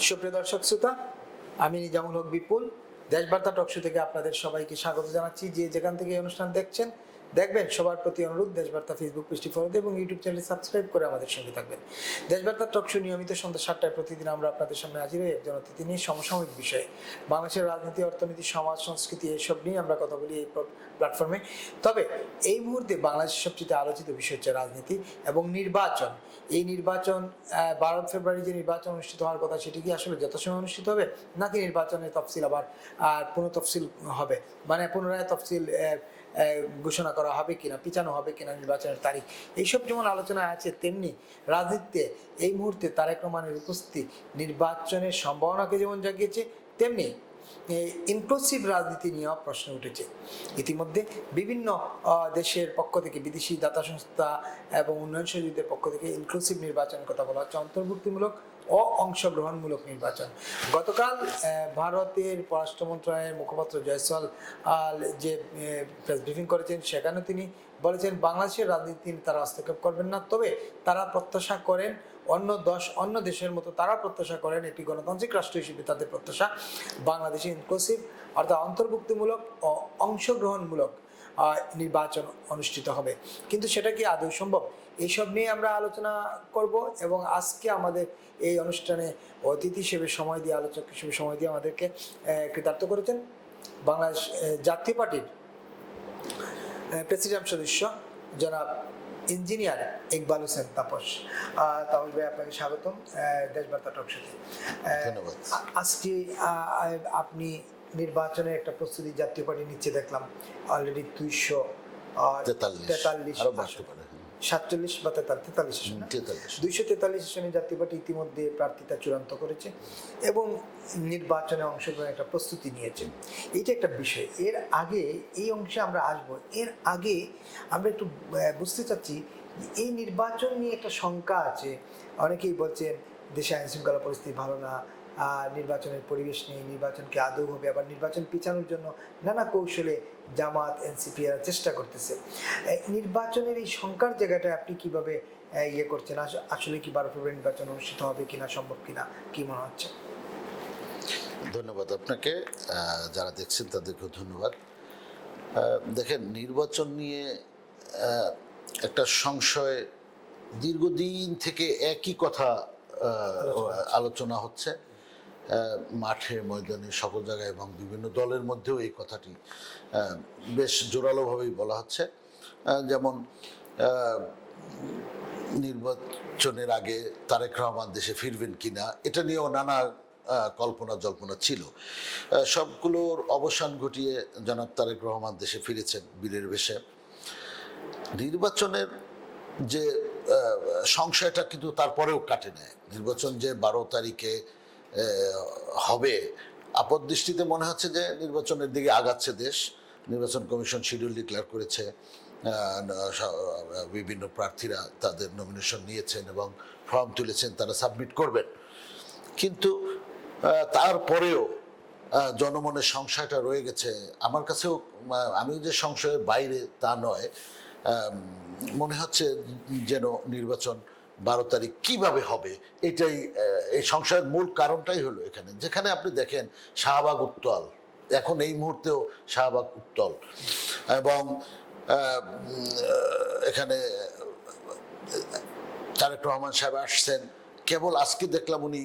সুপ্রিয় দর্শক শ্রোতা, আমি নিজামুল হক বিপুল দেশবার্তা টকশো থেকে আপনাদের সবাইকে স্বাগত জানাচ্ছি। যে যেখান থেকে এই অনুষ্ঠান দেখবেন সবার প্রতি অনুরোধ দেশবার্তা ফেসবুক পেজটি ফলো এবং ইউটিউব চ্যানেল সাবস্ক্রাইব করে আমাদের সঙ্গে থাকবেন। দেশবার্তা টকশো নিয়মিত সন্ধ্যা 7টায় প্রতিদিন আমরা আপনাদের সামনে হাজির হই একজন অতিথি নিয়ে সমসাময়িক বিষয়ে, বাংলাদেশের রাজনীতি, অর্থনীতি, সমাজ, সংস্কৃতি এইসব নিয়ে আমরা কথা বলি এই প্ল্যাটফর্মে। তবে এই মুহূর্তে বাংলাদেশের সবচেয়ে আলোচিত বিষয় হচ্ছে রাজনীতি এবং নির্বাচন। এই নির্বাচন 12 ফেব্রুয়ারি যে নির্বাচন অনুষ্ঠিত হওয়ার কথা, সেটি কি আসলে যথাসময় অনুষ্ঠিত হবে, নাকি নির্বাচনের তফসিল আবার পুনঃতফসিল হবে, মানে পুনরায় তফসিল ঘোষণা করা হবে কিনা, পিছানো হবে কিনা নির্বাচনের তারিখ, এইসব যেমন আলোচনা আছে, তেমনি রাজনীতিতে এই মুহূর্তে তারেক রহমানের উপস্থিতি নির্বাচনের সম্ভাবনাকে যেমন জাগিয়েছে, তেমনি ইনক্লুসিভ রাজনীতি নিয়েও প্রশ্ন উঠেছে। ইতিমধ্যে বিভিন্ন দেশের পক্ষ থেকে, বিদেশি দাতা সংস্থা এবং উন্নয়ন সহযোগীদের পক্ষ থেকে ইনক্লুসিভ নির্বাচনের কথা বলা হচ্ছে, অন্তর্ভুক্তিমূলক ও অংশগ্রহণমূলক নির্বাচন। গতকাল ভারতের পররাষ্ট্র মন্ত্রণালয়ের মুখপাত্র জয়সওয়াল যে প্রেস ব্রিফিং করেছেন, সেখানে তিনি বলেছেন বাংলাদেশের রাজনীতি তারা হস্তক্ষেপ করবেন না, তবে তারা প্রত্যাশা করেন অন্য দেশের মতো তারা প্রত্যাশা করেন একটি গণতান্ত্রিক রাষ্ট্র হিসেবে তাদের প্রত্যাশা বাংলাদেশে ইনক্লুসিভ অর্থাৎ অন্তর্ভুক্তিমূলক ও অংশগ্রহণমূলক নির্বাচন অনুষ্ঠিত হবে। কিন্তু সেটা কি আদৌ সম্ভব? এইসব নিয়ে আমরা আলোচনা করব এবং আজকে আমাদের এই অনুষ্ঠানে অতিথি হিসেবে সময় দিয়ে, আলোচক হিসেবে সময় দিয়ে আমাদেরকে কৃতার্থ করেছেন বাংলাদেশ জাতীয় পার্টির প্রেসিডিয়াম সদস্য জনাব ইঞ্জিনিয়ার ইকবাল হোসেন তাপস। তাপস ভাই, আপনাকে স্বাগতম দেশবার্তা টকশোতে। ধন্যবাদ। আজকে আপনি নির্বাচনের একটা প্রস্তুতি জাতীয় পার্টি নিচ্ছে দেখলাম, অলরেডি 243 বা 243 আসনে জাতীয় পার্টি ইতিমধ্যে প্রার্থিতা চূড়ান্ত করেছে এবং নির্বাচনে অংশগ্রহণের একটা প্রস্তুতি নিয়েছে। এইটা একটা বিষয়। এর আগে এই অংশে আমরা আসবো, এর আগে আমরা একটু বুঝতে চাচ্ছি এই নির্বাচন নিয়ে একটা শঙ্কা আছে। অনেকেই বলছেন দেশে আইন শৃঙ্খলা পরিস্থিতি ভালো না, নির্বাচনের পরিবেশ নেই, নির্বাচনকে আদৌ হবে, আবার নির্বাচন পিছানোর জন্য নানা কৌশলে জামাত, এনসিপি এরা চেষ্টা করতেছে। নির্বাচনের এই শঙ্কার জায়গাটা আপনি কিভাবে ইয়ে করছেন? আসলে কি 12 ফেব্রুয়ারি নির্বাচন অনুষ্ঠিত হবে কিনা, সম্ভব কিনা, কি মনে হচ্ছে? ধন্যবাদ আপনাকে, যারা দেখছেন তাদেরকেও ধন্যবাদ। দেখেন, নির্বাচন নিয়ে একটা সংশয়, দীর্ঘদিন থেকে একই কথা আলোচনা হচ্ছে মাঠে, ময়দানে, সকল জায়গায়, এবং বিভিন্ন দলের মধ্যেও এই কথাটি বেশ জোরালোভাবেই বলা হচ্ছে। যেমন নির্বাচনের আগে তারেক রহমান দেশে ফিরবেন কিনা, এটা নিয়েও নানা কল্পনা জল্পনা ছিল। সবগুলোর অবসান ঘটিয়ে জনাব তারেক রহমান দেশে ফিরেছেন বীরের বেশে। নির্বাচনের যে সংশয়টা কিন্তু তারপরেও কাটে নেয়। নির্বাচন যে 12 তারিখে হবে, আপাত দৃষ্টিতে মনে হচ্ছে যে নির্বাচনের দিকে আগাচ্ছে দেশ। নির্বাচন কমিশন শিডিউল ডিক্লেয়ার করেছে, বিভিন্ন প্রার্থীরা তাদের নমিনেশন নিয়েছেন এবং ফর্ম তুলেছেন, তারা সাবমিট করবেন। কিন্তু তারপরেও জনমনের সংশয়টা রয়ে গেছে। আমার কাছেও, আমি যে সংশয়ের বাইরে তা নয়, মনে হচ্ছে যেন নির্বাচন 12 তারিখ কিভাবে হবে, এটাই এই সংশয়ের মূল কারণটাই হলো এখানে। যেখানে আপনি দেখেন শাহবাগ উত্তাল, এখন এই মুহূর্তেও শাহবাগ উত্তাল, এবং এখানে তারেক রহমান সাহেব আসছেন। কেবল আজকে দেখলাম উনি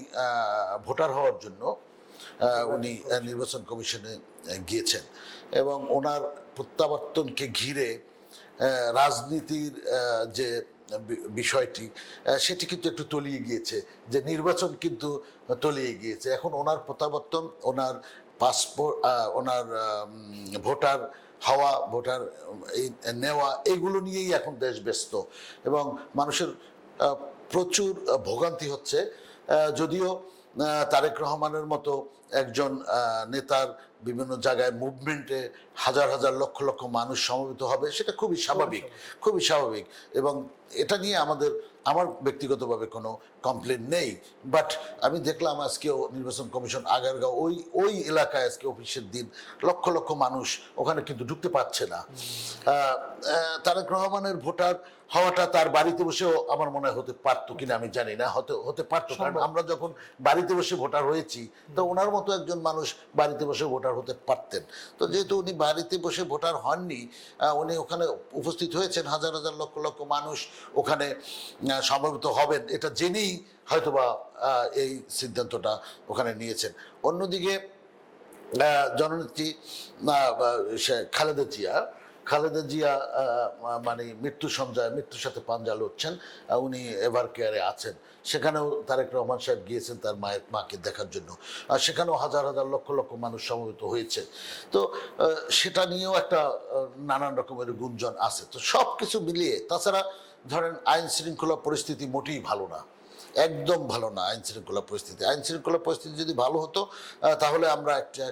ভোটার হওয়ার জন্য উনি নির্বাচন কমিশনে গিয়েছেন, এবং ওনার প্রত্যাবর্তনকে ঘিরে রাজনীতির যে বিষয়টি, সেটি কিন্তু একটু তলিয়ে গিয়েছে, যে নির্বাচন কিন্তু তলিয়ে গিয়েছে। এখন ওনার প্রত্যাবর্তন, ওনার পাসপোর্ট, ওনার ভোটার হওয়া, ভোটার নেওয়া, এগুলো নিয়েই এখন দেশ ব্যস্ত, এবং মানুষের প্রচুর ভোগান্তি হচ্ছে। যদিও তারেক রহমানের মতো একজন নেতার বিভিন্ন জায়গায় মুভমেন্টে হাজার হাজার লক্ষ লক্ষ মানুষ সমবেত হবে, সেটা খুবই স্বাভাবিক, খুবই স্বাভাবিক। এবং এটা নিয়ে আমার ব্যক্তিগতভাবে কোনো কমপ্লেন নেই। বাট আমি দেখলাম আজকেও নির্বাচন কমিশন আগারগাঁও ওই এলাকায় আজকে অফিসের দিন লক্ষ লক্ষ মানুষ ওখানে কিন্তু ঢুকতে পারছে না। তারেক রহমানের ভোটার হওয়াটা তার বাড়িতে বসেও আমার মনে হয় হতে পারতো কিনা আমি জানি না, হতে পারতো, কারণ আমরা যখন বাড়িতে বসে ভোটার হয়েছি তো ওনার মতো একজন মানুষ বাড়িতে বসে ভোটার হতে পারতেন। তো যেহেতু উনি বাড়িতে বসে ভোটার হননি, উনি ওখানে উপস্থিত হয়েছেন, হাজার হাজার লক্ষ লক্ষ মানুষ ওখানে সমবেত হবেন এটা জেনেই হয়তোবা এই সিদ্ধান্তটা ওখানে নিয়েছেন। অন্যদিকে জননেত্রী খালেদা জিয়া মানে মৃত্যুর সাথে পাঞ্জা লড়ছেন, উনি এভার কেয়ারে আছেন। সেখানেও তারেক রহমান সাহেব গিয়েছেন তার মাকে দেখার জন্য, আর সেখানেও হাজার হাজার লক্ষ লক্ষ মানুষ সমবেত হয়েছে। তো সেটা নিয়েও একটা নানান রকমের গুঞ্জন আছে। তো সব কিছু মিলিয়ে, তাছাড়া ধরেন আইন শৃঙ্খলা পরিস্থিতি মোটেই ভালো না, একদম ভালো না আইন শৃঙ্খলা পরিস্থিতি যদি ভালো হতো তাহলে আমরা একটা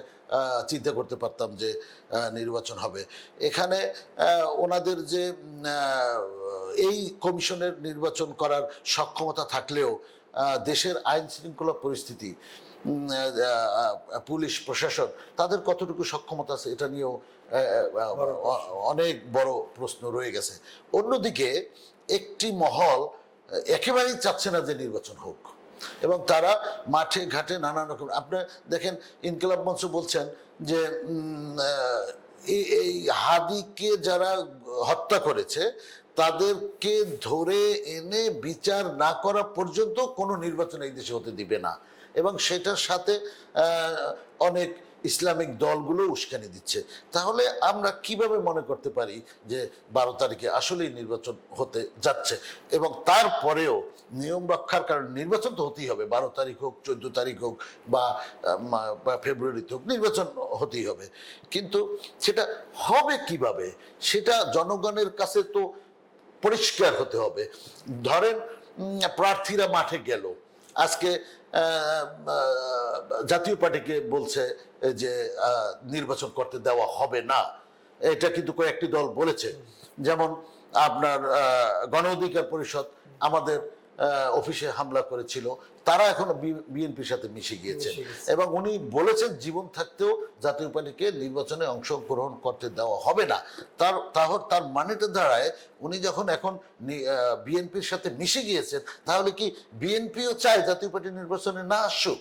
চিন্তা করতে পারতাম যে নির্বাচন হবে। এখানে ওনাদের যে এই কমিশনের নির্বাচন করার সক্ষমতা থাকলেও দেশের আইন শৃঙ্খলা পরিস্থিতি, পুলিশ প্রশাসন তাদের কতটুকু সক্ষমতা আছে এটা নিয়েও অনেক বড় প্রশ্ন রয়ে গেছে। অন্যদিকে একটি মহল একেবারেই চাচ্ছে না যে নির্বাচন হোক, এবং তারা মাঠে ঘাটে নানান রকম, আপনি দেখেন ইনকিলাব মঞ্চ বলছেন যে এই হাদিকে যারা হত্যা করেছে তাদেরকে ধরে এনে বিচার না করা পর্যন্ত কোনো নির্বাচন এই দেশে হতে দিবে না, এবং সেটার সাথে অনেক ইসলামিক দলগুলো উস্কানি দিচ্ছে। তাহলে আমরা কিভাবে মনে করতে পারি যে 12 তারিখে আসলেই নির্বাচন হতে যাচ্ছে? এবং তারপরেও নিয়ম রক্ষার কারণে নির্বাচন তো হতেই হবে, 12 তারিখ হোক, 14 তারিখ হোক, বা ফেব্রুয়ারিতে হোক, নির্বাচন হতেই হবে। কিন্তু সেটা হবে কিভাবে সেটা জনগণের কাছে তো পরিষ্কার হতে হবে। ধরেন প্রার্থীরা মাঠে গেল, আজকে জাতীয় পার্টিকে বলছে যে নির্বাচন করতে দেওয়া হবে না, এটা কিন্তু কয়েকটি দল বলেছে। যেমন আপনার গণ অধিকার পরিষদ আমাদের অফিসে হামলা করেছিল, তারা এখনো বিএনপির সাথে মিশে গিয়েছে, এবং উনি বলেছেন জীবন থাকতেও জাতীয় পার্টিকে নির্বাচনে অংশগ্রহণ করতে দেওয়া হবে না। তার মানেটা দাঁড়ায় উনি যখন এখন বিএনপির সাথে মিশে গিয়েছেন, তাহলে কি বিএনপিও চায় জাতীয় পার্টি নির্বাচনে না আসুক?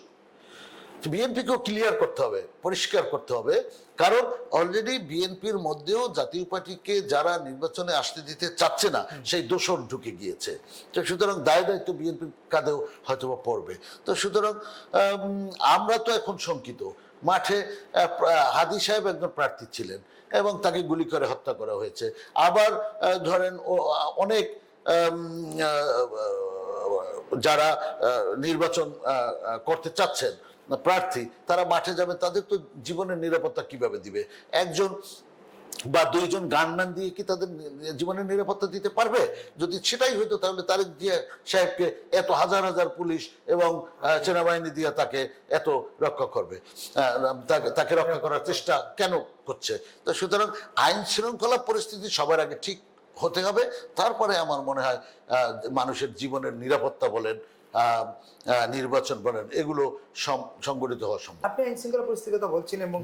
বিএনপিকেও ক্লিয়ার করতে হবে, পরিষ্কার করতে হবে, কারণ অলরেডি বিএনপির মধ্যেও জাতীয় পার্টিকে যারা নির্বাচনে আসতে দিতে চাচ্ছে না সেই দোসর ঢুকে গিয়েছে। তো সুতরাং দায়িত্ব বিএনপির কাঁধেও হয়তো পড়বে। তো সুতরাং আমরা তো এখন শঙ্কিত। মাঠে হাদি সাহেব একজন প্রার্থী ছিলেন এবং তাকে গুলি করে হত্যা করা হয়েছে। আবার ধরেন অনেক যারা নির্বাচন করতে চাচ্ছেন প্রার্থী, তারা মাঠে যাবে, তাদের তো জীবনের নিরাপত্তা কিভাবে দিবে? একজন বা দুইজন গানম্যান দিয়ে কি তাদের জীবনের নিরাপত্তা দিতে পারবে? যদি সেটাই হইতো তাহলে তারেক জিয়া সাহেবকে এত হাজার হাজার পুলিশ এবং সেনাবাহিনী দিয়ে তাকে এত রক্ষা করবে, তাকে রক্ষা করার চেষ্টা কেন করছে? তো সুতরাং আইন শৃঙ্খলা পরিস্থিতি সবার আগে ঠিক হতে হবে, তারপরে আমার মনে হয় মানুষের জীবনের নিরাপত্তা বলেন, নির্বাচন বলেন, এগুলো সংগঠিত হওয়া সম্ভব। আপনি আইন শৃঙ্খলা পরিস্থিতির কথা বলছেন এবং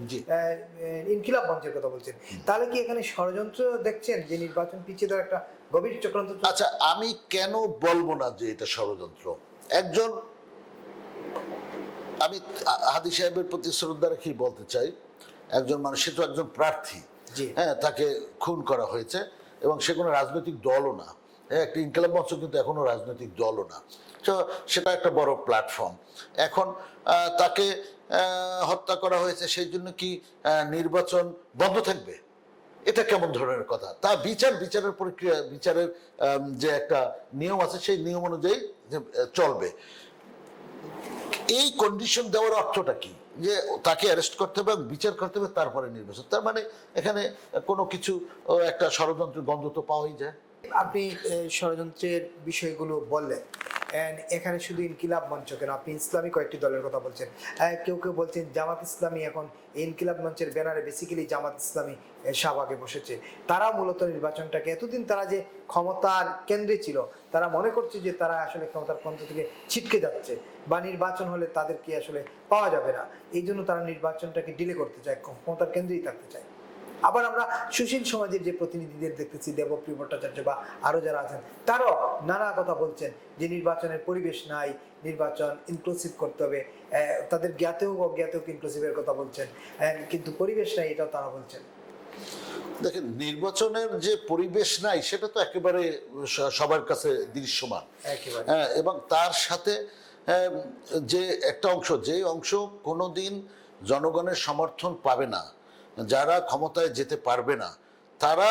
ইনকিলাব মঞ্চের কথা বলছেন, তাহলে কি এখানে ষড়যন্ত্র দেখছেন যে নির্বাচন পিছিয়ে দেওয়ার একটা গভীর চক্রান্ত? আচ্ছা, আমি কেন বলবো না যে এটা ষড়যন্ত্র? আমি হাদি সাহেবের প্রতি শ্রদ্ধা রেখেই বলতে চাই, একজন মানুষ, সে তো একজন প্রার্থী, হ্যাঁ, তাকে খুন করা হয়েছে এবং সে কোনো রাজনৈতিক দলও না। একটা ইনকিলাব মঞ্চ কিন্তু এখনো রাজনৈতিক দলও না, তো সেটা একটা বড় প্ল্যাটফর্ম। এখন তাকে হত্যা করা হয়েছে, সেই জন্য কি নির্বাচন বন্ধ থাকবে? এটা কেমন ধরনের কথা? তা বিচারের প্রক্রিয়া, বিচারের যে একটা নিয়ম আছে সেই নিয়ম অনুযায়ী চলবে। এই কন্ডিশন দেওয়ার অর্থটা কি? যে তাকে অ্যারেস্ট করতে হবে এবং বিচার করতে হবে, তারপরে নির্বাচন। তার মানে এখানে কোনো কিছু একটা ষড়যন্ত্রের গন্ধ তো পাওয়াই যায়। আপনি ষড়যন্ত্রের বিষয়গুলো বললেন, এখানে শুধু ইনকিলাব মঞ্চ কেন, আপনি ইসলামী কয়েকটি দলের কথা বলছেন, কেউ কেউ বলছেন জামাত ইসলামী এখন ইনকিলাব মঞ্চের ব্যানারে বেসিক্যালি জামাত ইসলামী শাহবাগে বসেছে। তারা মূলত নির্বাচনটাকে, এতদিন তারা যে ক্ষমতার কেন্দ্রে ছিল, তারা মনে করছে যে তারা আসলে ক্ষমতার কেন্দ্র থেকে ছিটকে যাচ্ছে বা নির্বাচন হলে তাদেরকে আসলে পাওয়া যাবে না, এই জন্য তারা নির্বাচনটাকে ডিলে করতে চায়, ক্ষমতার কেন্দ্রেই থাকতে চায়। আবার আমরা সুশীল সমাজের যে প্রতিনিধিদের দেখতেছি, দেবপ্রিয় ভট্টাচার্য বা আরো যারা আছেন, তারাও নানা কথা বলছেন যে নির্বাচনের পরিবেশ নাই, নির্বাচন ইনক্লুসিভ করতে হবে, তাদের জ্ঞাতেও অজ্ঞাতেও ইনক্লুসিভের কথা বলছেন, কিন্তু পরিবেশ নাই এটাও তারা বলছেন। দেখেন, নির্বাচনের যে পরিবেশ নাই সেটা তো একেবারে সবার কাছে দৃশ্যমান। একেবারে। এবং তার সাথে যে একটা অংশ, যে অংশ কোনোদিন জনগণের সমর্থন পাবে না, যারা ক্ষমতায় যেতে পারবে না, তারা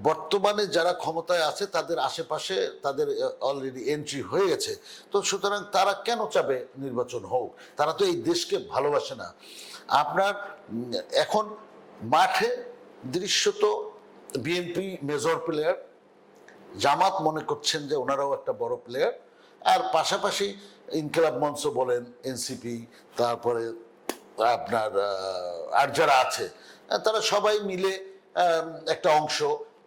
বর্তমানে যারা ক্ষমতায় আছে তাদের আশেপাশে তাদের অলরেডি এন্ট্রি হয়ে গেছে। তো সুতরাং তারা কেন চাবে নির্বাচন হোক? তারা তো এই দেশকে ভালোবাসে না। আপনার এখন মাঠে দৃশ্যত বিএনপি মেজর প্লেয়ার, জামাত মনে করছেন যে ওনারাও একটা বড় প্লেয়ার, আর পাশাপাশি ইনকিলাব মঞ্চ বলেন, এনসিপি, তারপরে আপনার আর যারা আছে, তারা সবাই মিলে একটা অংশ।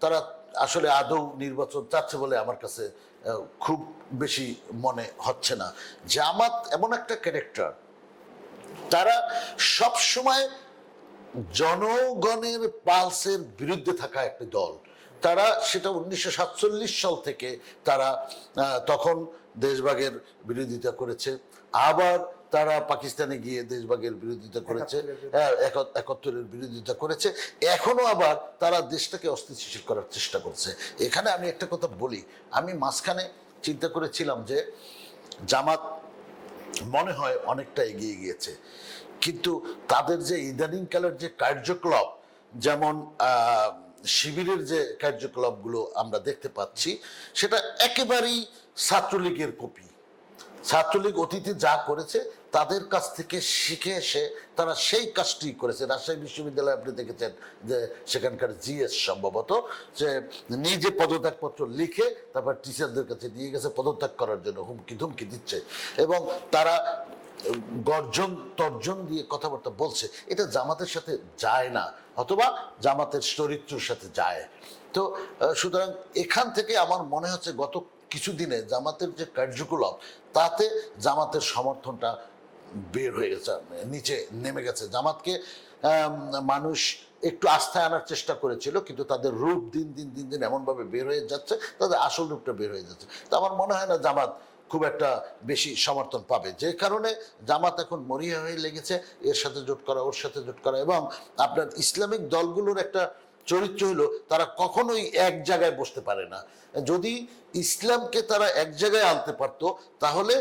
তারা আসলে আদৌ নির্বাচন চাচ্ছে বলে আমার কাছে খুব বেশি মনে হচ্ছে না। জামাত এমন একটা ক্যারেক্টার, তারা সব সময় জনগণের পালসের বিরুদ্ধে থাকা একটি দল। তারা সেটা 1947 সাল থেকে তারা তখন দেশভাগের বিরোধিতা করেছে, আবার তারা পাকিস্তানে গিয়ে দেশভাগের বিরোধিতা করেছে, 71-এর বিরোধিতা করেছে, এখনো আবার তারা দেশটাকে অস্থিতিশীল করার চেষ্টা করছে। এখানে আমি একটা কথা বলি, আমি মাঝখানে চিন্তা করেছিলাম যে জামাত মনে হয় অনেকটা এগিয়ে গিয়েছে, কিন্তু তাদের যে ইদানিংকালের যে কার্যকলাপ, যেমন শিবিরের যে কার্যকলাপগুলো আমরা দেখতে পাচ্ছি, সেটা একেবারেই ছাত্রলীগের কপি। ছাত্রলীগ অতীতে যা করেছে তাদের কাছ থেকে শিখে এসে তারা সেই কাজটি করেছে। রাজশাহী বিশ্ববিদ্যালয়ে আপনি দেখেছেন যে সেখানকার জিএস সম্ভবত যে নিজে পদত্যাগপত্র লিখে তারপর টিচারদের কাছে নিয়ে গেছে পদত্যাগ করার জন্য, হুমকি ধুমকি দিচ্ছে, এবং তারা গর্জন তর্জন দিয়ে কথাবার্তা বলছে। এটা জামাতের সাথে যায় না, অথবা জামাতের চরিত্রের সাথে যায়। তো সুতরাং এখান থেকে আমার মনে হচ্ছে গত কিছুদিনে জামাতের যে কার্যকলাপ, তাতে জামাতের সমর্থনটা বের হয়ে গেছে, নিচে নেমে গেছে। জামাতকে মানুষ একটু আস্থায় আনার চেষ্টা করেছিল, কিন্তু তাদের রূপ দিন দিন দিন দিন এমনভাবে বের হয়ে যাচ্ছে, তাদের আসল রূপটা বের হয়ে যাচ্ছে। তো আমার মনে হয় না জামাত খুব একটা বেশি সমর্থন পাবে, যে কারণে জামাত এখন মরিয়া হয়ে লেগেছে এর সাথে জোট করা, ওর সাথে জোট করা। এবং আপনার ইসলামিক দলগুলোর একটা চরিত্র হলো তারা কখনোই এক জায়গায় বসতে পারে না। যদি ইসলামকে তারা এক জায়গায় আনতে পারতো, তাহলে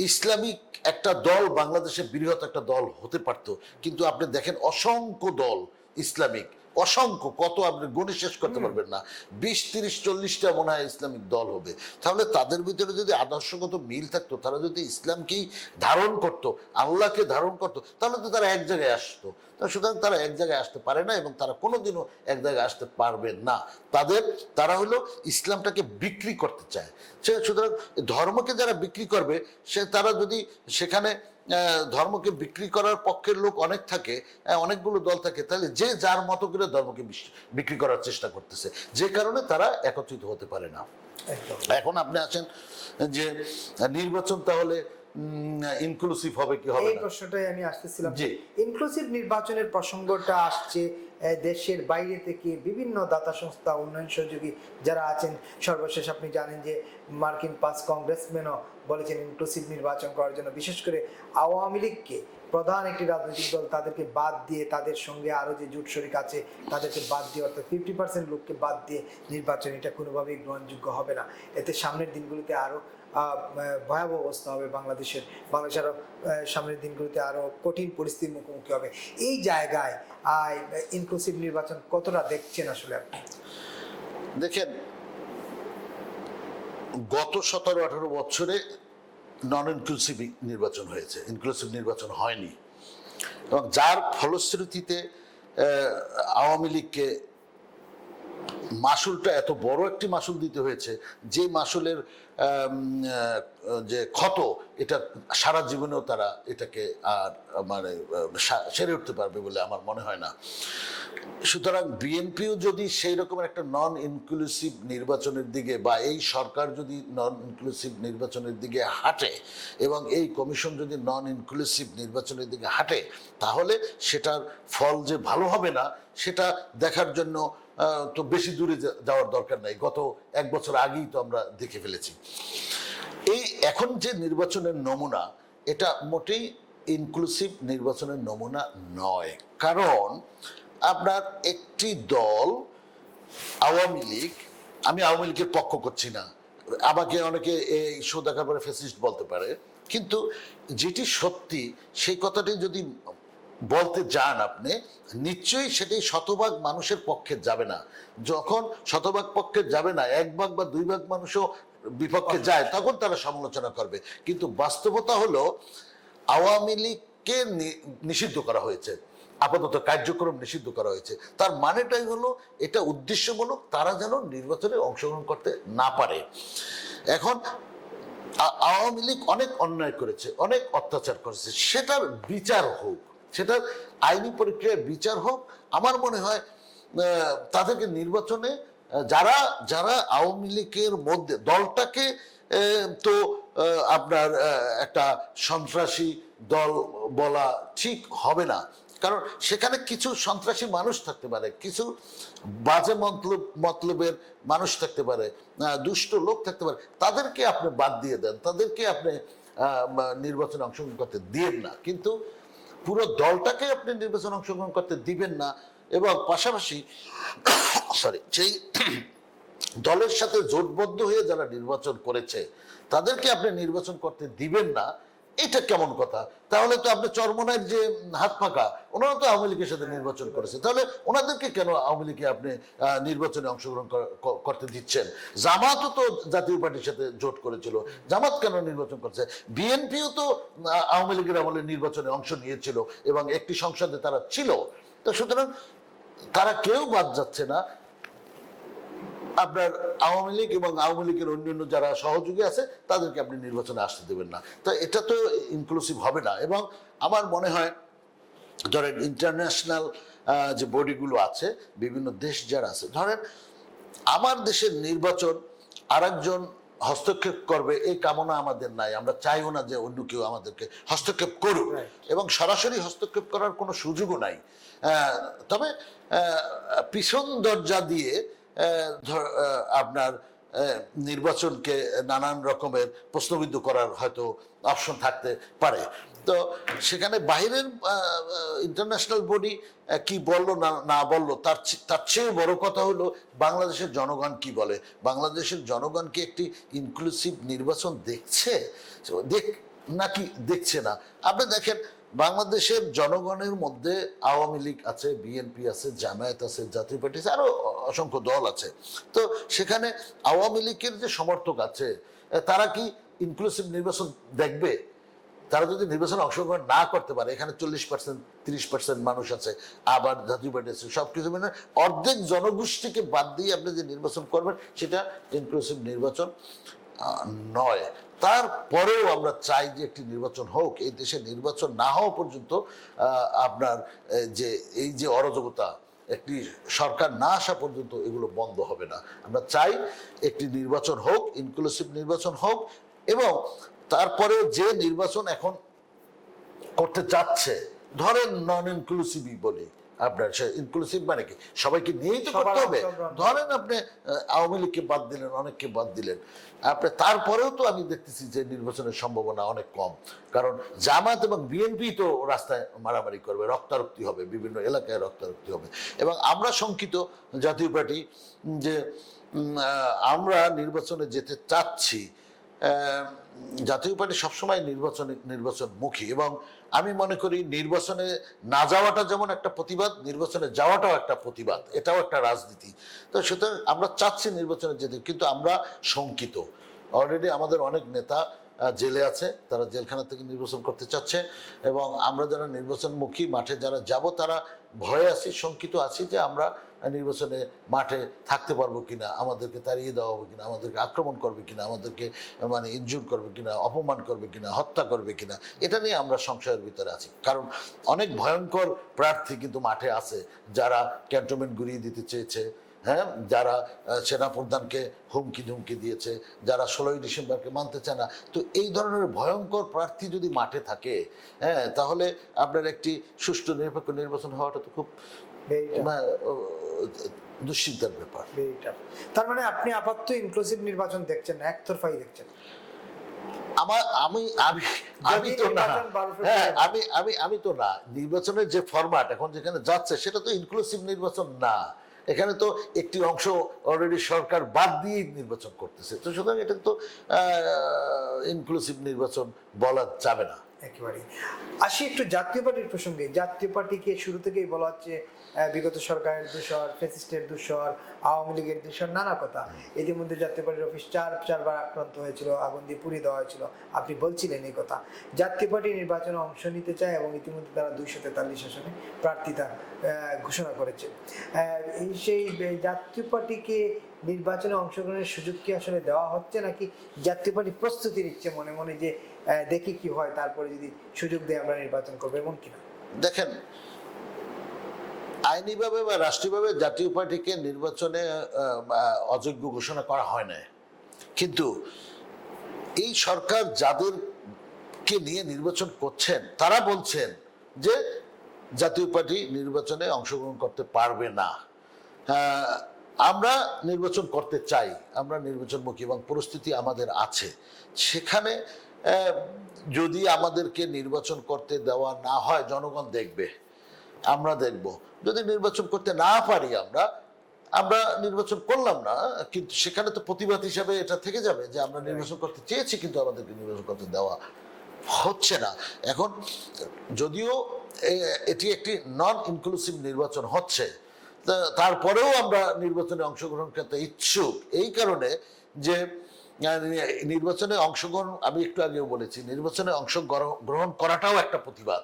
ইসলামিক একটা দল বাংলাদেশের বৃহৎ একটা দল হতে পারত। কিন্তু আপনি দেখেন অসংখ্য দল ইসলামিক, অসংখ্য, কত আপনি গুণে শেষ করতে পারবেন না, 20, 30, 40টা মনে হয় ইসলামিক দল হবে। তাহলে তাদের ভিতরে যদি আদর্শগত মিল থাকতো, তারা যদি ইসলামকেই ধারণ করতো, আল্লাহকে ধারণ করতো, তাহলে তো তারা এক জায়গায় আসতো। সুতরাং তারা এক জায়গায় আসতে পারে না, এবং তারা কোনোদিনও এক জায়গায় আসতে পারবে না। তারা হলো ইসলামটাকে বিক্রি করতে চায়। সুতরাং ধর্মকে যারা বিক্রি করবে, তারা যদি সেখানে ধর্মকে বিক্রি করার পক্ষের লোক অনেক থাকে, অনেকগুলো দল থাকে, তাহলে যে যার মতো করে ধর্মকে বিক্রি করার চেষ্টা করতেছে, যে কারণে তারা একত্রিত হতে পারে না। এখন আপনি আছেন যে নির্বাচন তাহলে ইনক্লুসিভ হবে কি হবে না, এই প্রশ্নটাই আমি আসতেছিলাম। জি, ইনক্লুসিভ নির্বাচনের প্রসঙ্গটা আসছে দেশের বাইরে থেকে, বিভিন্ন দাতা সংস্থা, উন্নয়ন সহযোগী যারা আছেন। সর্বশেষ আপনি জানেন যে মার্কিন 5 কংগ্রেসম্যানও বলেছেন ইনক্লুসিভ নির্বাচন করার জন্য, বিশেষ করে আওয়ামী লীগকে প্রধান একটি রাজনৈতিক দল তাদেরকে বাদ দিয়ে, তাদের সঙ্গে আরো যে জোট শরিক আছে তাদেরকে বাদ দিয়ে, অর্থাৎ 50% লোককে বাদ দিয়ে নির্বাচন, এটা কোনোভাবেই গ্রহণযোগ্য হবে না। এতে সামনের দিনগুলিতে আরো ভয়াবহ অবস্থা হবে বাংলাদেশের, আরো সামনের দিনগুলিতে আরো কঠিন পরিস্থিতির মুখোমুখি হবে। এই জায়গায় ইনক্লুসিভ নির্বাচন কতটা দেখছেন আসলে আপনি? দেখেন, গত 17-18 বছরে নন ইনক্লুসিভ নির্বাচন হয়েছে, ইনক্লুসিভ নির্বাচন হয়নি, এবং যার ফলশ্রুতিতে আওয়ামী লীগকে মাসুলটা এত বড় একটি মাসুল দিতে হয়েছে, যে মাসুলের যে ক্ষত, এটা সারা জীবনেও তারা এটাকে আর মানে সেরে উঠতে পারবে বলে আমার মনে হয় না। সুতরাং বিএনপিও যদি সেই রকমের একটা নন ইনক্লুসিভ নির্বাচনের দিকে, বা এই সরকার যদি নন ইনক্লুসিভ নির্বাচনের দিকে হাঁটে, এবং এই কমিশন যদি নন ইনক্লুসিভ নির্বাচনের দিকে হাঁটে, তাহলে সেটার ফল যে ভালো হবে না সেটা দেখার জন্য তো বেশি দূরে যাওয়ার দরকার নাই। গত 1 বছর আগেই তো আমরা দেখে ফেলেছি। এই এখন যে নির্বাচনের নমুনা, এটা মোটেই ইনক্লুসিভ নির্বাচনের নমুনা নয়। কারণ আপনার একটি দল আওয়ামী লীগ, আমি আওয়ামী লীগের পক্ষ করছি না, আমাকে অনেকে এই শো দেখার পরে ফ্যাসিস্ট বলতে পারে, কিন্তু যেটি সত্যি সেই কথাটি যদি বলতে যান আপনি, নিশ্চয়ই সেটি শতভাগ মানুষের পক্ষে যাবে না। যখন শতভাগ পক্ষে যাবে না, 1 ভাগ বা 2 ভাগ মানুষও বিপক্ষে যায়, তখন তারা সমালোচনা করবে। কিন্তু বাস্তবতা হলো আওয়ামী লীগকে নিষিদ্ধ করা হয়েছে, আপাতত কার্যক্রম নিষিদ্ধ করা হয়েছে। তার মানেটাই হলো এটা উদ্দেশ্যমূলক, তারা যেন নির্বাচনে অংশগ্রহণ করতে না পারে। এখন আওয়ামী লীগ অনেক অন্যায় করেছে, অনেক অত্যাচার করেছে, সেটার বিচার হোক, সেটার আইনি প্রক্রিয়ায় বিচার হোক। আমার মনে হয় তাদেরকে নির্বাচনে যারা যারা আওয়ামী লীগের মধ্যে দলটাকে তো আপনার একটা সন্ত্রাসী দল বলা ঠিক হবে না, কারণ সেখানে কিছু সন্ত্রাসী মানুষ থাকতে পারে, কিছু বাজে মতলবের মানুষ থাকতে পারে, দুষ্ট লোক থাকতে পারে, তাদেরকে আপনি বাদ দিয়ে দেন, তাদেরকে আপনি নির্বাচনে অংশগ্রহণ করতে দিবেন না। কিন্তু পুরো দলটাকে আপনি নির্বাচনে অংশগ্রহণ করতে দিবেন না, এবং পাশাপাশি সেই দলের সাথে জোটবদ্ধ হয়ে যারা নির্বাচন করেছে তাদেরকে আপনি নির্বাচন করতে দিবেন না, এটা কেমন কথা? তাহলে তো আপনি চরমনাইয়ের যে হাত পাকা, ওনারা তো আওয়ামী লীগের সাথে নির্বাচন করেছে, তাহলে ওনাদেরকে কেন আওয়ামী লীগে আপনি নির্বাচনে অংশগ্রহণ করতে দিচ্ছেন? জামাতও তো জাতীয় পার্টির সাথে জোট করেছিল, জামাত কেন নির্বাচন করছে? বিএনপিও তো আওয়ামী লীগের আমলে নির্বাচনে অংশ নিয়েছিল এবং একটি সংসদে তারা ছিল। তো সুতরাং তারা কেউ বাদ যাচ্ছে না। আপনার আওয়ামী লীগ এবং আওয়ামী লীগের অন্যান্য যারা সহযোগী আছে তাদেরকে আপনি নির্বাচনে আসতে দেবেন না, তো এটা তো ইনক্লুসিভ হবে না। এবং আমার মনে হয় ধরেন ইন্টারন্যাশনাল যে বডিগুলো আছে, বিভিন্ন দেশ যারা আছে, ধরেন আমার দেশের নির্বাচন আরেকজন হস্তক্ষেপ করবে এই কামনা আমাদের নাই, আমরা চাইও না যে অন্য কেউ আমাদেরকে হস্তক্ষেপ করুক, এবং সরাসরি হস্তক্ষেপ করার কোনো সুযোগও নাই। তবে পিছন দরজা দিয়ে আপনার নির্বাচনকে নানান রকমের প্রশ্নবিদ্ধ করার হয়তো অপশন থাকতে পারে। তো সেখানে বাইরের ইন্টারন্যাশনাল বডি কি বললো না বললো, তার চেয়ে বড় কথা হলো বাংলাদেশের জনগণ কি বলে। বাংলাদেশের জনগণ কি একটি ইনক্লুসিভ নির্বাচন দেখছে নাকি দেখছে না? আপনি দেখেন, বাংলাদেশের জনগণের মধ্যে আওয়ামী লীগ আছে, বিএনপি আছে, জামায়াত আছে, জাতীয় পার্টি আছে, আরো অসংখ্য দল আছে। তো সেখানে আওয়ামী লীগের যে সমর্থক আছে, তারা কি ইনক্লুসিভ নির্বাচন দেখবে? তারা যদি নির্বাচনে অংশগ্রহণ না করতে পারে, এখানে 40% 30% মানুষ আছে, আবার জাতীয় পার্টি আছে, সবকিছু মানে অর্ধেক জনগোষ্ঠীকে বাদ দিয়ে আপনি যে নির্বাচন করবেন, সেটা ইনক্লুসিভ নির্বাচন নয়। তারপরেও আমরা চাই যে একটি নির্বাচন হোক। এই দেশে নির্বাচন না হওয়া পর্যন্ত আপনার যে এই যে অরাজকতা, একটি সরকার না আসা পর্যন্ত এগুলো বন্ধ হবে না। আমরা চাই একটি নির্বাচন হোক, ইনক্লুসিভ নির্বাচন হোক, এবং তারপরে যে নির্বাচন এখন করতে যাচ্ছে, ধরেন নন ইনক্লুসিভই বলি, আপনার ইনক্লুসিভ মানে কি সবাইকে নিয়েই তো করতে হবে। ধরেন আপনি আওয়ামী লীগকে বাদ দিলেন, অনেককে বাদ দিলেন, আপনি তারপরেও তো আমি দেখতেছি যে নির্বাচনের সম্ভাবনা অনেক কম। কারণ জামাত এবং বিএনপি তো রাস্তায় মারামারি করবে, রক্তারক্তি হবে, বিভিন্ন এলাকায় রক্তারক্তি হবে। এবং আমরা শঙ্কিত জাতীয় পার্টি যে আমরা নির্বাচনে যেতে চাচ্ছি। জাতীয় পার্টি সবসময় নির্বাচনমুখী, এবং আমি মনে করি নির্বাচনে না যাওয়াটা যেমন একটা প্রতিবাদ, নির্বাচনে যাওয়াটাও একটা প্রতিবাদ, এটাও একটা রাজনীতি। তো সুতরাং আমরা চাচ্ছি নির্বাচনে যেতে, কিন্তু আমরা শঙ্কিত। অলরেডি আমাদের অনেক নেতা জেলে আছে, তারা জেলখানা থেকে নির্বাচন করতে চাচ্ছে, এবং আমরা যারা নির্বাচনমুখী মাঠে যারা যাব, তারা ভয়ে আছি, শঙ্কিত আছি যে আমরা নির্বাচনে মাঠে থাকতে পারবো কিনা, আমাদেরকে তাড়িয়ে দেওয়া হবে কিনা, আমাদেরকে আক্রমণ করবে কিনা, আমাদেরকে মানে ইনজুর করবে কিনা, অপমান করবে কিনা, হত্যা করবে কিনা, এটা নিয়ে আমরা সংশয়ের ভিতরে আছি। কারণ অনেক ভয়ঙ্কর প্রার্থী কিন্তু মাঠে আছে, যারা ক্যান্টনমেন্ট ঘুরিয়ে দিতে চেয়েছে, হ্যাঁ, যারা সেনাপ্রধানকে হুমকি ধুমকি দিয়েছে, যারা 16ই ডিসেম্বরকে মানতে চায় না। তো এই ধরনের ভয়ঙ্কর প্রার্থী যদি মাঠে থাকে, হ্যাঁ, তাহলে আপনার একটি সুষ্ঠু নিরপেক্ষ নির্বাচন হওয়াটা তো খুব দুশ্চিন্তার ব্যাপার। তার মানে আপনি আপাতত ইনক্লুসিভ নির্বাচন দেখছেন না, একতরফাই দেখছেন? আমি তো না, হ্যাঁ, আমি তো না। নির্বাচনের যে ফরম্যাট এখন যেখানে যাচ্ছে সেটা তো ইনক্লুসিভ নির্বাচন না। এখানে তো একটি অংশ অলরেডি সরকার বাদ দিয়ে নির্বাচন করতেছে, তো সুতরাং এটা তো ইনক্লুসিভ নির্বাচন বলা যাবে না। একেবারেই। আসি একটু জাতীয় পার্টির প্রসঙ্গে। জাতীয় পার্টিকে শুরু থেকেই বলা হচ্ছে বিগত সরকারের দূষর, ফ্যাসিস্টের দূষর, আওয়ামী লীগের দূষর, নানা কথা। ইতিমধ্যে জাতীয় পার্টির অফিস চারবার আক্রান্ত হয়েছিল, আগুন দিয়ে পুড়িয়ে দেওয়া হয়েছিল, আপনি বলছিলেন এই কথা। জাতীয় পার্টি নির্বাচনে অংশ নিতে চায় এবং ইতিমধ্যে তারা 243 আসনে প্রার্থিতা ঘোষণা করেছে। সেই জাতীয় পার্টিকে নির্বাচনে অংশগ্রহণের সুযোগ কি আসলে দেওয়া হচ্ছে, নাকি জাতীয় পার্টি প্রস্তুতি নিচ্ছে মনে মনে যে দেখি কি হয়, তারপরে যদি সুযোগ দেয় আমরা নির্বাচন করবো, এমন কিনা? দেখেন, আইনিভাবে বা রাষ্ট্রীয়ভাবে জাতীয় পার্টিকে নির্বাচনে অযোগ্য ঘোষণা করা হয় না, কিন্তু এই সরকার যাদেরকে নিয়ে নির্বাচন করছেন তারা বলছেন যে জাতীয় পার্টি নির্বাচনে অংশগ্রহণ করতে পারবে না। আমরা নির্বাচন করতে চাই, আমরা নির্বাচনমুখী এবং পরিস্থিতি আমাদের আছে। সেখানে যদি আমাদেরকে নির্বাচন করতে দেওয়া না হয়, জনগণ দেখবে, আমরা দেখব। যদি নির্বাচন করতে না পারি, আমরা নির্বাচন করলাম না, কিন্তু সেখানে তো প্রতিবাদ হিসাবে এটা থেকে যাবে যে আমরা নির্বাচন করতে চেয়েছি কিন্তু আমাদেরকে নির্বাচন করতে দেওয়া হচ্ছে না। এখন যদিও এটি একটি নন ইনক্লুসিভ নির্বাচন হচ্ছে, তারপরেও আমরা নির্বাচনে অংশগ্রহণ করতে ইচ্ছুক, এই কারণে যে নির্বাচনে অংশগ্রহণ, আমি একটু আগেও বলেছি, নির্বাচনে অংশগ্রহণ করাটাও একটা প্রতিবাদ,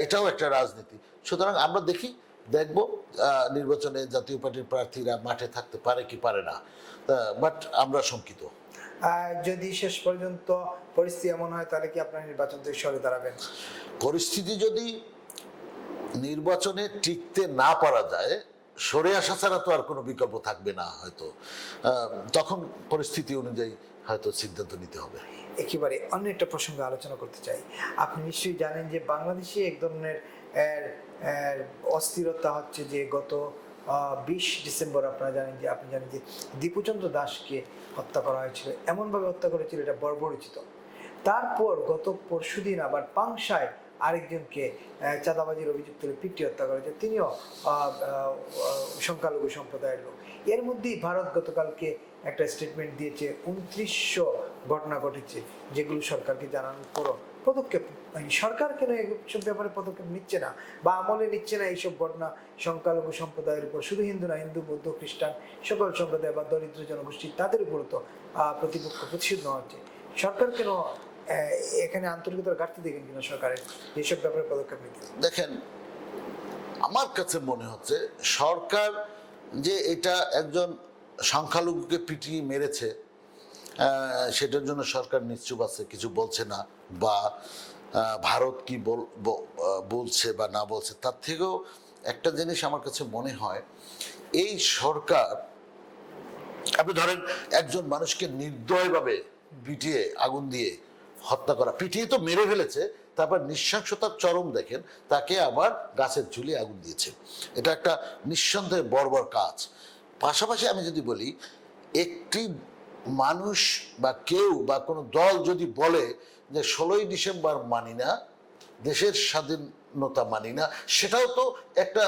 এটাও একটা রাজনীতি। সুতরাং আমরা দেখব নির্বাচনে জাতীয় পার্টির প্রার্থীরা মাঠে থাকতে পারে কি পারে না, বাট আমরা শঙ্কিত। যদি শেষ পর্যন্ত পরিস্থিতি এমন হয়, তাহলে কি আপনার নির্বাচন থেকে সরে দাঁড়াবেন? পরিস্থিতি যদি নির্বাচনে টিকতে না পারা যায়, সরে আসা ছাড়া তো আর কোনো বিকল্প থাকবে না, হয়তো তখন পরিস্থিতি অনুযায়ী হয়তো সিদ্ধান্ত নিতে হবে। একেবারে অন্য একটা প্রসঙ্গে আলোচনা করতে চাই। আপনি নিশ্চয়ই জানেন যে বাংলাদেশে এক ধরনের অস্থিরতা হচ্ছে, যে গত 20 ডিসেম্বর আপনি জানেন যে দীপুচন্দ্র দাসকে হত্যা করা হয়েছিল, এমনভাবে হত্যা করেছিল এটা বর্বরচিত। তারপর গত পরশুদিন আবার পাংশায় আরেকজনকে চাঁদাবাজির অভিযোগ তুলে পিটিয়ে হত্যা করেছে, তিনিও সংখ্যালঘু সম্প্রদায়ের লোক। এর মধ্যেই ভারত গতকালকে একটা স্টেটমেন্ট দিয়েছে, 2900 ঘটনা ঘটেছে, যেগুলো সরকারকে জানানোর পরও পদক্ষেপ সরকার কেন এইসব ব্যাপারে পদক্ষেপ নিচ্ছে না বা আমলে নিচ্ছে না এইসব ঘটনা সংখ্যালঘু সম্প্রদায়ের উপর? শুধু হিন্দু না, হিন্দু, বৌদ্ধ, খ্রিস্টান সকল সম্প্রদায় বা দরিদ্র জনগোষ্ঠী, তাদের উপরও তো প্রতিপক্ষ প্রতিশোধ নেওয়া হচ্ছে। সরকার কেন এখানে আন্তরিকতার ঘাটতি দেখেন কিনা সরকারের এইসব ব্যাপারে পদক্ষেপ নিতে? দেখেন, আমার কাছে মনে হচ্ছে সরকার যে এটা একজন সংখ্যালঘুকে পিটিয়ে মেরেছে, সেটার জন্য সরকার নিশ্চুপ আছে, কিছু বলছে না, বা ভারত কি বলছে বা না বলছে, তার থেকেও একটা জিনিস আমার কাছে মনে হয়, এই সরকার, আপনি ধরেন একজন মানুষকে নির্দয়ভাবে পিটিয়ে আগুন দিয়ে হত্যা করা, পিটিয়ে তো মেরে ফেলেছে, তারপর নৃশংসতার চরম দেখেন, তাকে আবার গাছের ঝুলিয়ে আগুন দিয়েছে। এটা একটা নিঃসন্দেহে বর্বর কাজ। পাশাপাশি আমি যদি বলি, একটি মানুষ বা কেউ বা কোনো দল যদি বলে যে 16ই ডিসেম্বর মানি না, দেশের স্বাধীনতা মানি না, সেটাও তো একটা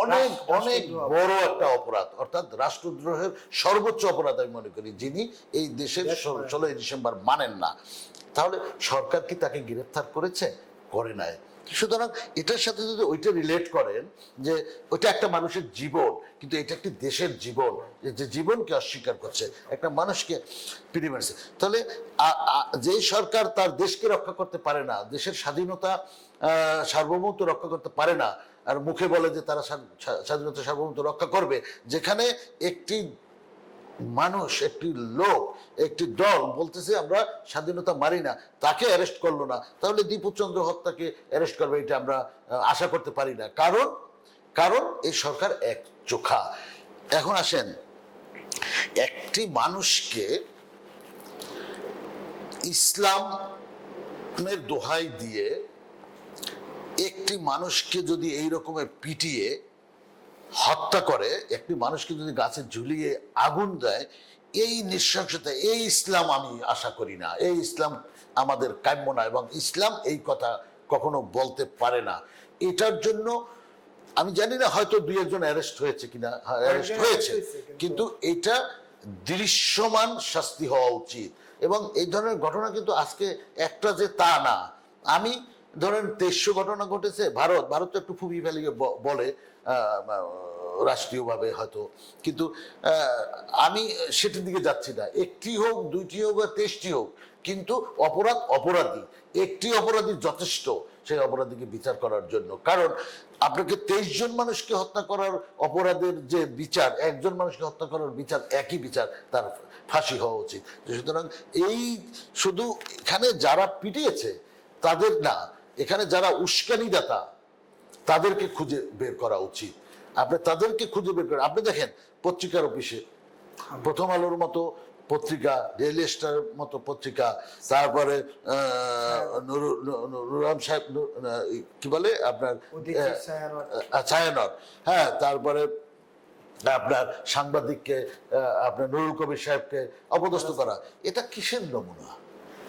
অনেক অনেক বড় একটা অপরাধ, অর্থাৎ রাষ্ট্রদ্রোহের সর্বোচ্চ অপরাধ আমি মনে করি, যিনি এই দেশের 16ই ডিসেম্বর মানেন না। তাহলে সরকার কি তাকে গ্রেফতার করেছে? করে নাই। সুতরাং এটার সাথে যদি ওইটা রিলেট করেন যে ওইটা একটা মানুষের জীবন, কিন্তু এটা একটি দেশের জীবন, যে জীবনকে অস্বীকার করছে, একটা মানুষকে পিটিয়ে মেরেছে, তাহলে যে সরকার তার দেশকে রক্ষা করতে পারে না, দেশের স্বাধীনতা সার্বভৌমত্ব রক্ষা করতে পারে না, আর মুখে বলে যে তারা স্বাধীনতা সার্বভৌমত্ব রক্ষা করবে, যেখানে একটি মানুষ, একটি লোক, একটি দল বলতেছে আমরা স্বাধীনতা মারি না, তাকে অ্যারেস্ট করলো না, তাহলে দীপুচন্দ্র হত্যাকে অ্যারেস্ট করবে এটা আমরা আশা করতে পারি না। কারণ কারণ এই সরকার এক চোখা। এখন আসেন, একটি মানুষকে ইসলামের দোহাই দিয়ে একটি মানুষকে যদি এই রকমের পিটিয়ে হত্যা করে, একটি মানুষকে যদি গাছে ঝুলিয়ে আগুন দেয়, এই নৃশংসতা, এই ইসলাম আমি আশা করি না, এই ইসলাম আমাদের কাম্য না, এবং ইসলাম এই কথা কখনো বলতে পারে না। এটার জন্য আমি জানি না, হয়তো দুই একজন অ্যারেস্ট হয়েছে কিনা, অ্যারেস্ট হয়েছে, কিন্তু এটা দৃশ্যমান শাস্তি হওয়া উচিত। এবং এই ধরনের ঘটনা কিন্তু আজকে একটা যে তা না। আমি ধরেন 2300 ঘটনা ঘটেছে, ভারত তো একটু ফুবি ফেলিয়ে বলে রাষ্ট্রীয়ভাবে হয়তো, কিন্তু আমি সেটির দিকে যাচ্ছি না। একটি হোক, দুইটি হোক, বা 23টি হোক, কিন্তু অপরাধী একটি অপরাধী যথেষ্ট সেই অপরাধীকে বিচার করার জন্য। কারণ আপনাকে 23 জন মানুষকে হত্যা করার অপরাধের যে বিচার, একজন মানুষকে হত্যা করার বিচার একই বিচার, তার ফাঁসি হওয়া উচিত। সুতরাং এই শুধু এখানে যারা পিটিয়েছে তাদের না, এখানে যারা উস্কানিদাতা তাদেরকে খুঁজে বের করা উচিত। আপনি তাদেরকে খুঁজে বের করেন। আপনি দেখেন পত্রিকার অফিসে প্রথম আলোর মতো পত্রিকা, ডেইলি স্টার মতো পত্রিকা, তারপরে নুরাম সাহেব, কি বলে আপনার ছায়ানট, হ্যাঁ, তারপরে আপনার সাংবাদিককে, আপনার নুরুল কবির সাহেবকে অপদস্থ করা, এটা কিসের নমুনা,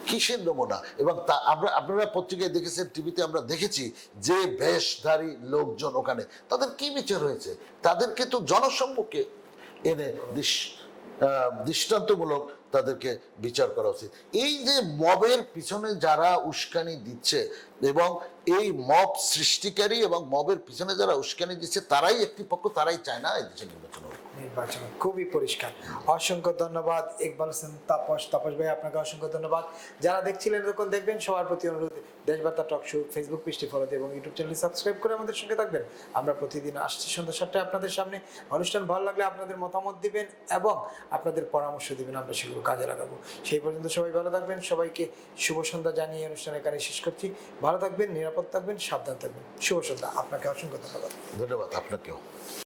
কিসের নমুনা? এবং তা আপনারা পত্রিকায় দেখেছেন, টিভিতে আমরা দেখেছি যে বেশধারী লোকজন ওখানে, তাদের কি বিচার হয়েছে? তাদেরকে তো জনসম্মুখে এনে দৃষ্টান্তমূলক তাদেরকে বিচার করা উচিত। এই যে মবের পিছনে যারা উস্কানি দিচ্ছে, এবং এই মব সৃষ্টিকারী এবং মবের পিছনে যারা উস্কানি দিচ্ছে, তারাই একটি পক্ষ, তারাই চায় না এই দেশে নির্বাচন হোক। নির্বাচন খুবই পরিষ্কার। অসংখ্য ধন্যবাদ ইকবাল হোসেন তাপস ভাই, আপনাকে অসংখ্য ধন্যবাদ। যারা দেখছিলেন, এরকম দেখবেন, সবার প্রতি অনুরোধ, দেশবার্তা টক শো ফেসবুক পেজটি ফলো দিয়ে এবং ইউটিউব চ্যানেল সাবস্ক্রাইব করে আমাদের সঙ্গে থাকবেন। আমরা প্রতিদিন আসছি সন্ধ্যা 7টায় আপনাদের সামনে। অনুষ্ঠান ভালো লাগলে আপনাদের মতামত দিবেন এবং আপনাদের পরামর্শ দিবেন, আমরা সেগুলো কাজে লাগাবো। সেই পর্যন্ত সবাই ভালো থাকবেন। সবাইকে শুভ সন্ধ্যা জানিয়ে অনুষ্ঠানের কাজে শেষ করছি। ভালো থাকবেন, নিরাপদ থাকবেন, সাবধান থাকবেন। শুভ সন্ধ্যা। আপনাকে অসংখ্য ধন্যবাদ। ধন্যবাদ আপনাকেও।